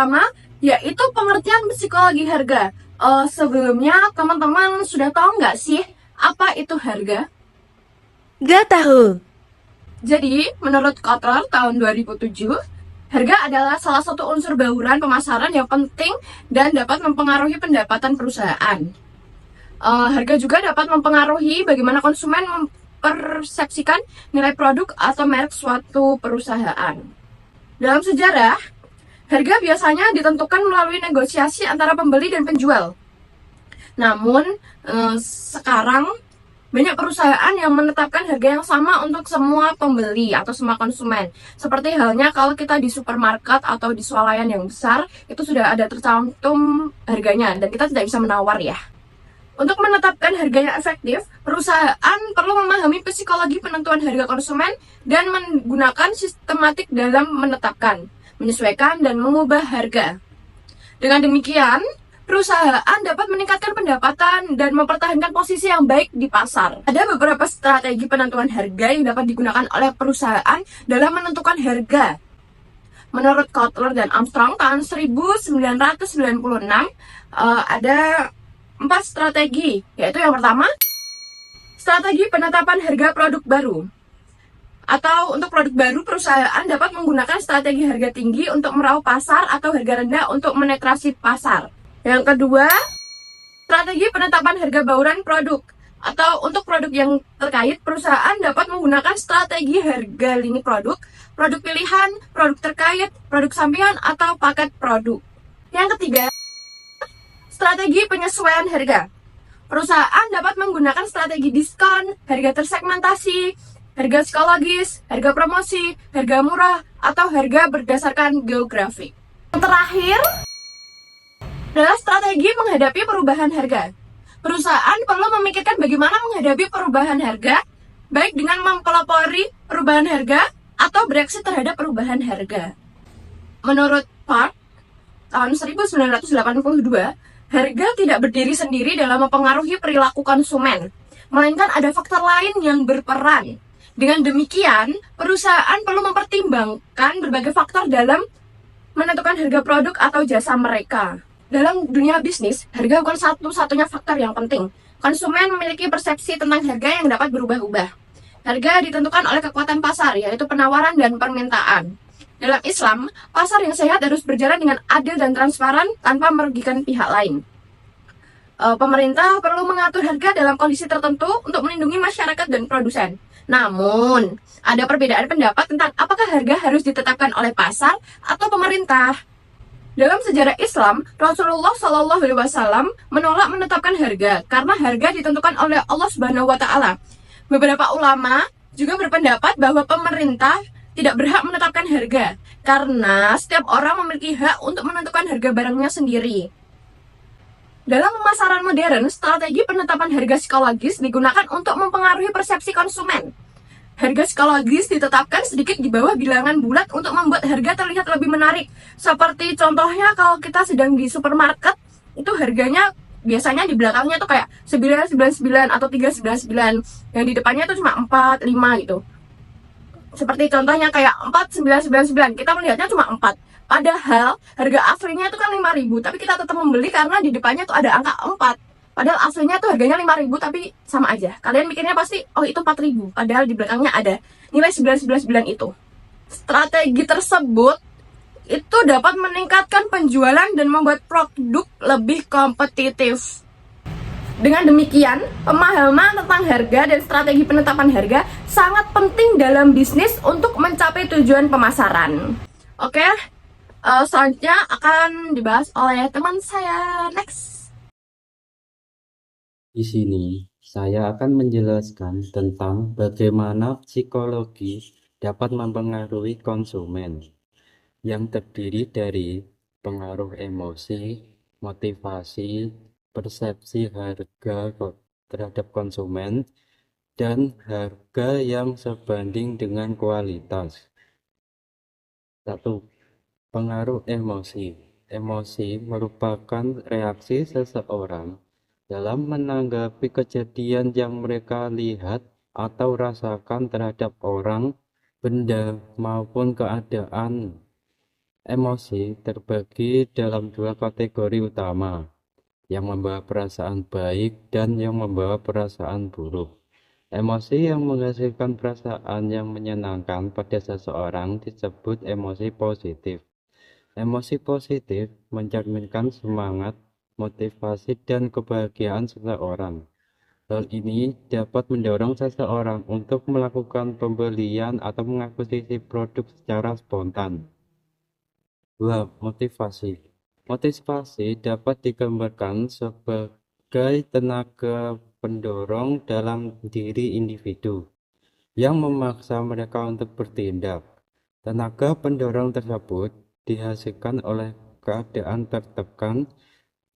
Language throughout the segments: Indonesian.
pertama yaitu pengertian psikologi harga. Sebelumnya teman-teman sudah tahu nggak sih apa itu harga? Gak tahu. Jadi, menurut Kotler tahun 2007, harga adalah salah satu unsur bauran pemasaran yang penting dan dapat mempengaruhi pendapatan perusahaan. Harga juga dapat mempengaruhi bagaimana konsumen mempersepsikan nilai produk atau merek suatu perusahaan. Dalam sejarah, harga biasanya ditentukan melalui negosiasi antara pembeli dan penjual. Namun, sekarang banyak perusahaan yang menetapkan harga yang sama untuk semua pembeli atau semua konsumen. Seperti halnya kalau kita di supermarket atau di swalayan yang besar, itu sudah ada tercantum harganya dan kita tidak bisa menawar ya. Untuk menetapkan harga yang efektif, perusahaan perlu memahami psikologi penentuan harga konsumen dan menggunakan sistematik dalam menetapkan, menyesuaikan, dan mengubah harga. Dengan demikian, perusahaan dapat meningkatkan pendapatan dan mempertahankan posisi yang baik di pasar. Ada beberapa strategi penentuan harga yang dapat digunakan oleh perusahaan dalam menentukan harga. Menurut Kotler dan Armstrong tahun 1996, ada 4 strategi, yaitu yang pertama, strategi penetapan harga produk baru. Atau untuk produk baru, perusahaan dapat menggunakan strategi harga tinggi untuk meraup pasar atau harga rendah untuk menetrasi pasar. Yang kedua, strategi penetapan harga bauran produk. Atau untuk produk yang terkait, perusahaan dapat menggunakan strategi harga lini produk, produk pilihan, produk terkait, produk sampingan, atau paket produk. Yang ketiga, strategi penyesuaian harga. Perusahaan dapat menggunakan strategi diskon, harga tersegmentasi, harga psikologis, harga promosi, harga murah, atau harga berdasarkan geografik. Yang terakhir adalah strategi menghadapi perubahan harga. Perusahaan perlu memikirkan bagaimana menghadapi perubahan harga, baik dengan mempelopori perubahan harga atau bereaksi terhadap perubahan harga. Menurut Park, tahun 1982, harga tidak berdiri sendiri dalam mempengaruhi perilaku konsumen, melainkan ada faktor lain yang berperan. Dengan demikian, perusahaan perlu mempertimbangkan berbagai faktor dalam menentukan harga produk atau jasa mereka. Dalam dunia bisnis, harga bukan satu-satunya faktor yang penting. Konsumen memiliki persepsi tentang harga yang dapat berubah-ubah. Harga ditentukan oleh kekuatan pasar, yaitu penawaran dan permintaan. Dalam Islam, pasar yang sehat harus berjalan dengan adil dan transparan tanpa merugikan pihak lain. Pemerintah perlu mengatur harga dalam kondisi tertentu untuk melindungi masyarakat dan produsen. Namun, ada perbedaan pendapat tentang apakah harga harus ditetapkan oleh pasar atau pemerintah. Dalam sejarah Islam, Rasulullah SAW menolak menetapkan harga karena harga ditentukan oleh Allah Subhanahu wa Ta'ala. Beberapa ulama juga berpendapat bahwa pemerintah tidak berhak menetapkan harga karena setiap orang memiliki hak untuk menentukan harga barangnya sendiri. Dalam pemasaran modern, strategi penetapan harga psikologis digunakan untuk mempengaruhi persepsi konsumen. Harga psikologis ditetapkan sedikit di bawah bilangan bulat untuk membuat harga terlihat lebih menarik. Seperti contohnya kalau kita sedang di supermarket, itu harganya biasanya di belakangnya tuh kayak 999 atau 399, yang di depannya tuh cuma 4, 5 gitu. Seperti contohnya kayak 4999, kita melihatnya cuma 4. Padahal harga aslinya itu kan 5.000, tapi kita tetap membeli karena di depannya tuh ada angka 4. Padahal aslinya tuh harganya 5.000 tapi sama aja. Kalian mikirnya pasti, oh itu 4.000. Padahal di belakangnya ada nilai 999 itu. Strategi tersebut itu dapat meningkatkan penjualan dan membuat produk lebih kompetitif. Dengan demikian, pemahaman tentang harga dan strategi penetapan harga sangat penting dalam bisnis untuk mencapai tujuan pemasaran. Oke, selanjutnya akan dibahas oleh teman saya. Next. Di sini, saya akan menjelaskan tentang bagaimana psikologi dapat mempengaruhi konsumen, yang terdiri dari pengaruh emosi, motivasi, persepsi harga terhadap konsumen, dan harga yang sebanding dengan kualitas. 1. Pengaruh emosi. Emosi merupakan reaksi seseorang dalam menanggapi kejadian yang mereka lihat atau rasakan terhadap orang, benda, maupun keadaan. Emosi terbagi dalam dua kategori utama, yang membawa perasaan baik dan yang membawa perasaan buruk. Emosi yang menghasilkan perasaan yang menyenangkan pada seseorang disebut emosi positif. Emosi positif mencerminkan semangat, motivasi, dan kebahagiaan seseorang. Hal ini dapat mendorong seseorang untuk melakukan pembelian atau mengakuisisi produk secara spontan. 2. Motivasi. Motivasi dapat digambarkan sebagai tenaga pendorong dalam diri individu yang memaksa mereka untuk bertindak. Tenaga pendorong tersebut dihasilkan oleh keadaan tertekan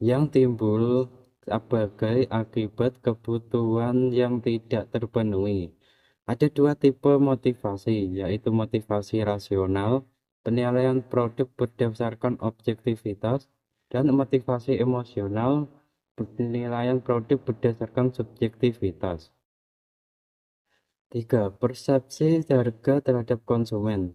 yang timbul sebagai akibat kebutuhan yang tidak terpenuhi. Ada dua tipe motivasi, yaitu motivasi rasional, penilaian produk berdasarkan objektivitas, dan motivasi emosional, penilaian produk berdasarkan subjektivitas. 3. Persepsi harga terhadap konsumen.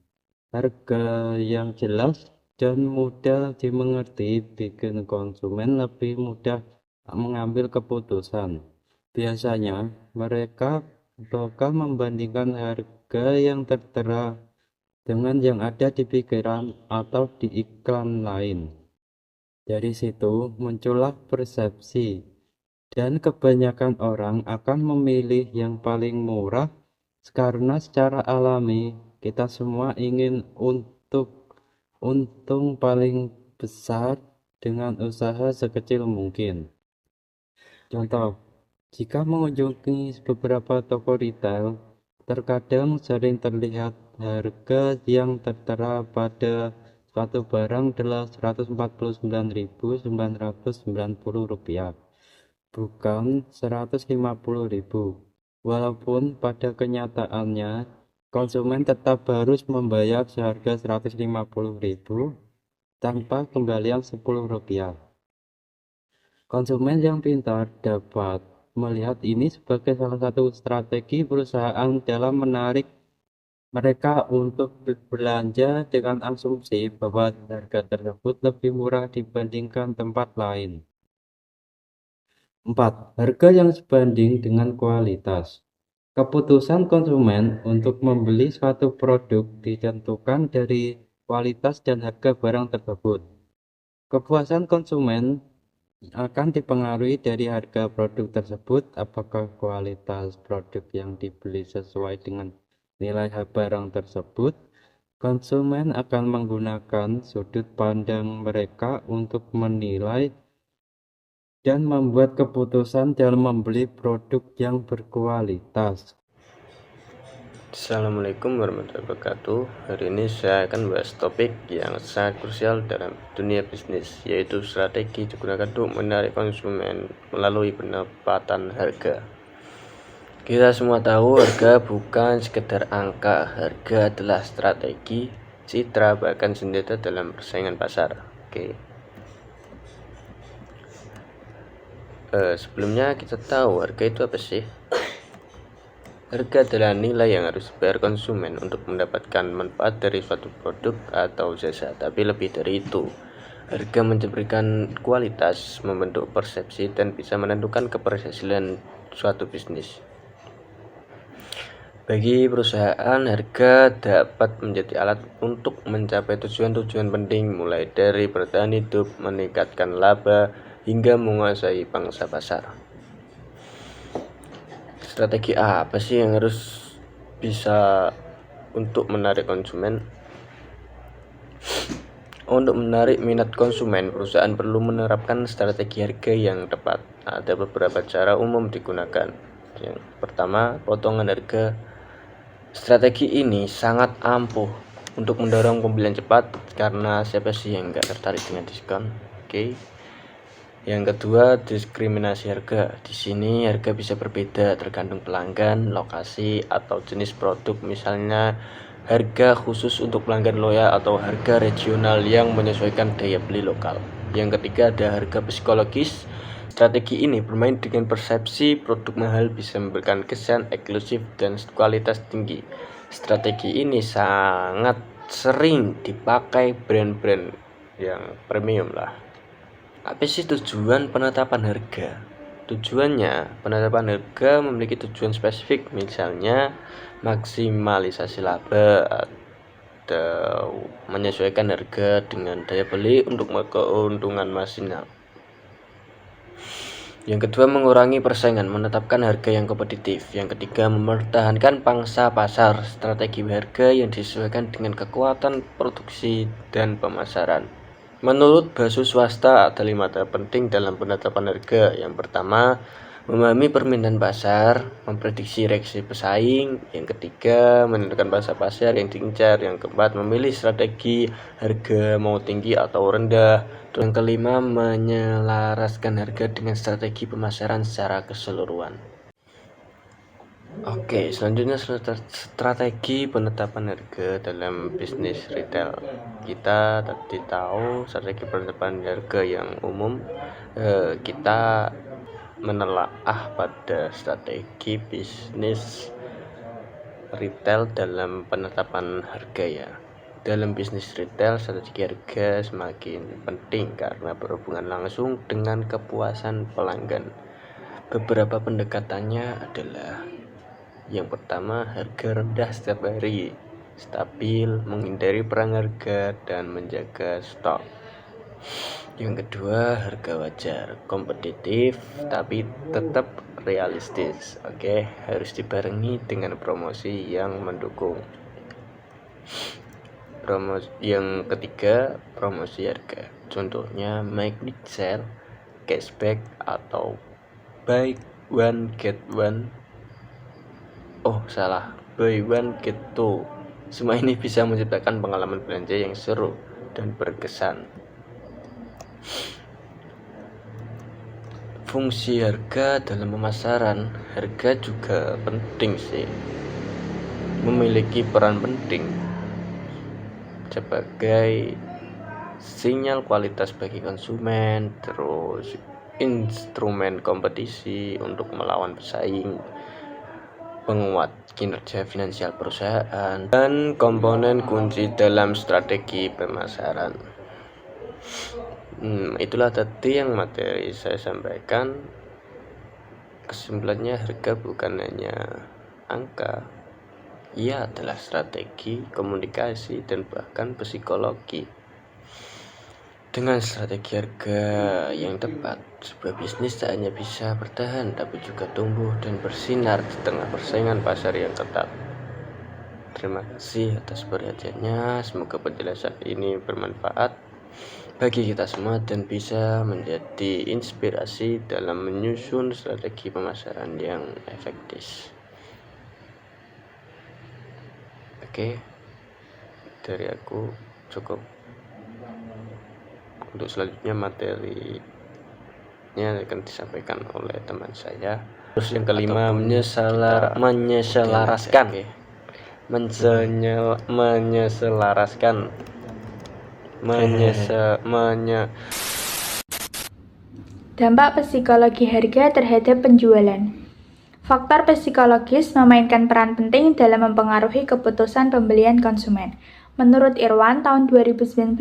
Harga yang jelas dan mudah dimengerti bikin konsumen lebih mudah mengambil keputusan. Biasanya, mereka bakal membandingkan harga yang tertera dengan yang ada di pikiran atau di iklan lain. Dari situ muncullah persepsi, dan kebanyakan orang akan memilih yang paling murah karena secara alami kita semua ingin untuk untung paling besar dengan usaha sekecil mungkin. Contoh, jika mengunjungi beberapa toko retail, terkadang sering terlihat harga yang tertera pada suatu barang adalah Rp149.990, bukan Rp150.000. Walaupun pada kenyataannya, konsumen tetap harus membayar seharga Rp150.000 tanpa kembalian Rp10. Konsumen yang pintar dapat melihat ini sebagai salah satu strategi perusahaan dalam menarik mereka untuk berbelanja dengan asumsi bahwa harga tersebut lebih murah dibandingkan tempat lain. 4. Harga yang sebanding dengan kualitas. Keputusan konsumen untuk membeli suatu produk ditentukan dari kualitas dan harga barang tersebut. Kepuasan konsumen akan dipengaruhi dari harga produk tersebut, apakah kualitas produk yang dibeli sesuai dengan nilai barang tersebut. Konsumen akan menggunakan sudut pandang mereka untuk menilai dan membuat keputusan dalam membeli produk yang berkualitas. Assalamualaikum warahmatullahi wabarakatuh. Hari ini saya akan bahas topik yang sangat krusial dalam dunia bisnis, yaitu strategi digunakan untuk menarik konsumen melalui penempatan harga. Kita semua tahu harga bukan sekedar angka. Harga adalah strategi, citra, bahkan senjata dalam persaingan pasar. Sebelumnya kita tahu harga itu apa sih? Harga adalah nilai yang harus dibayar konsumen untuk mendapatkan manfaat dari suatu produk atau jasa. Tapi lebih dari itu, harga memberikan kualitas, membentuk persepsi, dan bisa menentukan keberhasilan suatu bisnis. Bagi perusahaan, harga dapat menjadi alat untuk mencapai tujuan-tujuan penting, mulai dari bertahan hidup, meningkatkan laba, hingga menguasai pangsa pasar. Strategi apa sih yang harus bisa untuk menarik konsumen? Untuk menarik minat konsumen, perusahaan perlu menerapkan strategi harga yang tepat. Ada beberapa cara umum digunakan. Yang pertama, potongan harga. Strategi ini sangat ampuh untuk mendorong pembelian cepat, karena siapa sih yang nggak tertarik dengan diskon? Yang kedua, diskriminasi harga. Di sini harga bisa berbeda tergantung pelanggan, lokasi, atau jenis produk. Misalnya, harga khusus untuk pelanggan loyal atau harga regional yang menyesuaikan daya beli lokal. Yang ketiga, ada harga psikologis. Strategi ini bermain dengan persepsi produk mahal bisa memberikan kesan eksklusif dan kualitas tinggi. Strategi ini sangat sering dipakai brand-brand yang premium lah. Apa sih tujuan penetapan harga? Tujuannya, penetapan harga memiliki tujuan spesifik, misalnya maksimalisasi laba atau menyesuaikan harga dengan daya beli untuk keuntungan marginal. Yang kedua, mengurangi persaingan, menetapkan harga yang kompetitif. Yang ketiga, mempertahankan pangsa pasar, strategi harga yang disesuaikan dengan kekuatan produksi dan pemasaran. Menurut Basu Swasta, ada 5 tahap penting dalam penetapan harga. Yang pertama, memahami permintaan pasar, memprediksi reaksi pesaing. Yang ketiga, menentukan pasar yang diincar. Yang keempat, memilih strategi harga mau tinggi atau rendah. Yang kelima, menyelaraskan harga dengan strategi pemasaran secara keseluruhan. Oke, selanjutnya strategi penetapan harga dalam bisnis retail. Kita tadi tahu strategi penetapan harga yang umum. Kita menelaah pada strategi bisnis retail dalam penetapan harga ya. Dalam bisnis retail, strategi harga semakin penting karena berhubungan langsung dengan kepuasan pelanggan. Beberapa pendekatannya adalah: yang pertama, harga rendah setiap hari, stabil, menghindari perang harga, dan menjaga stok. Yang kedua, harga wajar, kompetitif tapi tetap realistis. Oke, harus dibarengi dengan promosi yang mendukung. Yang ketiga, promosi harga. Contohnya magnet sale, cashback, atau buy one get one. Buy one get two. Semua ini bisa menciptakan pengalaman belanja yang seru dan berkesan. Fungsi harga dalam pemasaran. Harga juga penting sih, memiliki peran penting sebagai sinyal kualitas bagi konsumen, terus instrumen kompetisi untuk melawan pesaing, penguat kinerja finansial perusahaan, dan komponen kunci dalam strategi pemasaran. Itulah tadi yang materi saya sampaikan. Kesimpulannya, harga bukan hanya angka, ia adalah strategi, komunikasi, dan bahkan psikologi. Dengan strategi harga yang tepat, sebuah bisnis tak hanya bisa bertahan, tapi juga tumbuh dan bersinar di tengah persaingan pasar yang ketat. Terima kasih atas perhatiannya. Semoga penjelasan ini bermanfaat bagi kita semua dan bisa menjadi inspirasi dalam menyusun strategi pemasaran yang efektif. Oke, dari aku cukup. Untuk selanjutnya materinya akan disampaikan oleh teman saya. Terus yang kelima, menyelaraskan. Dampak psikologi harga terhadap penjualan. Faktor psikologis memainkan peran penting dalam mempengaruhi keputusan pembelian konsumen. Menurut Irwan, tahun 2019,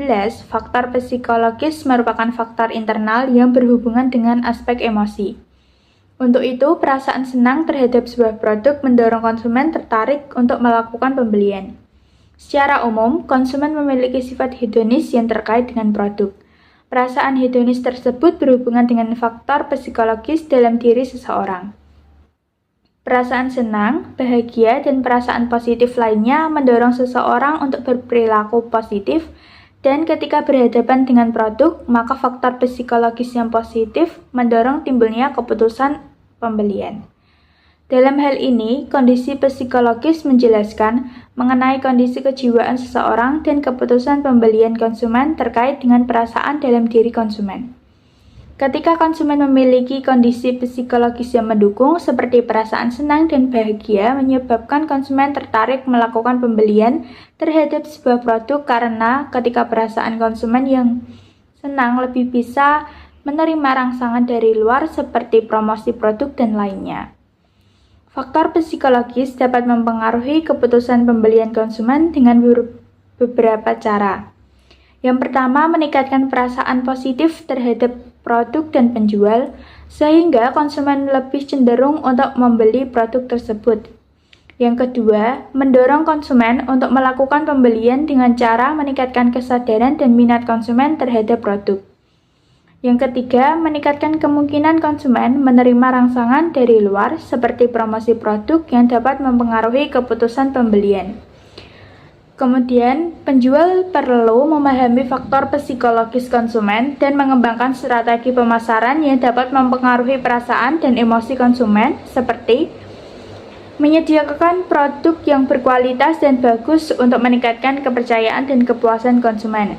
faktor psikologis merupakan faktor internal yang berhubungan dengan aspek emosi. Untuk itu, perasaan senang terhadap sebuah produk mendorong konsumen tertarik untuk melakukan pembelian. Secara umum, konsumen memiliki sifat hedonis yang terkait dengan produk. Perasaan hedonis tersebut berhubungan dengan faktor psikologis dalam diri seseorang. Perasaan senang, bahagia, dan perasaan positif lainnya mendorong seseorang untuk berperilaku positif, dan ketika berhadapan dengan produk, maka faktor psikologis yang positif mendorong timbulnya keputusan pembelian. Dalam hal ini, kondisi psikologis menjelaskan mengenai kondisi kejiwaan seseorang dan keputusan pembelian konsumen terkait dengan perasaan dalam diri konsumen. Ketika konsumen memiliki kondisi psikologis yang mendukung seperti perasaan senang dan bahagia, menyebabkan konsumen tertarik melakukan pembelian terhadap sebuah produk karena ketika perasaan konsumen yang senang lebih bisa menerima rangsangan dari luar seperti promosi produk dan lainnya. Faktor psikologis dapat mempengaruhi keputusan pembelian konsumen dengan beberapa cara. Yang pertama, meningkatkan perasaan positif terhadap produk dan penjual, sehingga konsumen lebih cenderung untuk membeli produk tersebut. Yang kedua, mendorong konsumen untuk melakukan pembelian dengan cara meningkatkan kesadaran dan minat konsumen terhadap produk. Yang ketiga, meningkatkan kemungkinan konsumen menerima rangsangan dari luar seperti promosi produk yang dapat mempengaruhi keputusan pembelian. Kemudian, penjual perlu memahami faktor psikologis konsumen dan mengembangkan strategi pemasaran yang dapat mempengaruhi perasaan dan emosi konsumen seperti menyediakan produk yang berkualitas dan bagus untuk meningkatkan kepercayaan dan kepuasan konsumen.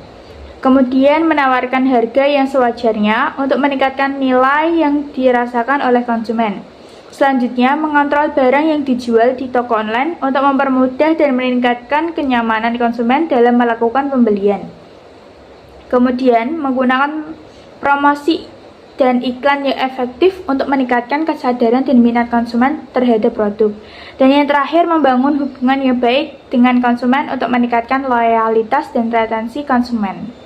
Kemudian menawarkan harga yang sewajarnya untuk meningkatkan nilai yang dirasakan oleh konsumen. Selanjutnya, mengontrol barang yang dijual di toko online untuk mempermudah dan meningkatkan kenyamanan konsumen dalam melakukan pembelian. Kemudian, menggunakan promosi dan iklan yang efektif untuk meningkatkan kesadaran dan minat konsumen terhadap produk. Dan yang terakhir, membangun hubungan yang baik dengan konsumen untuk meningkatkan loyalitas dan retensi konsumen.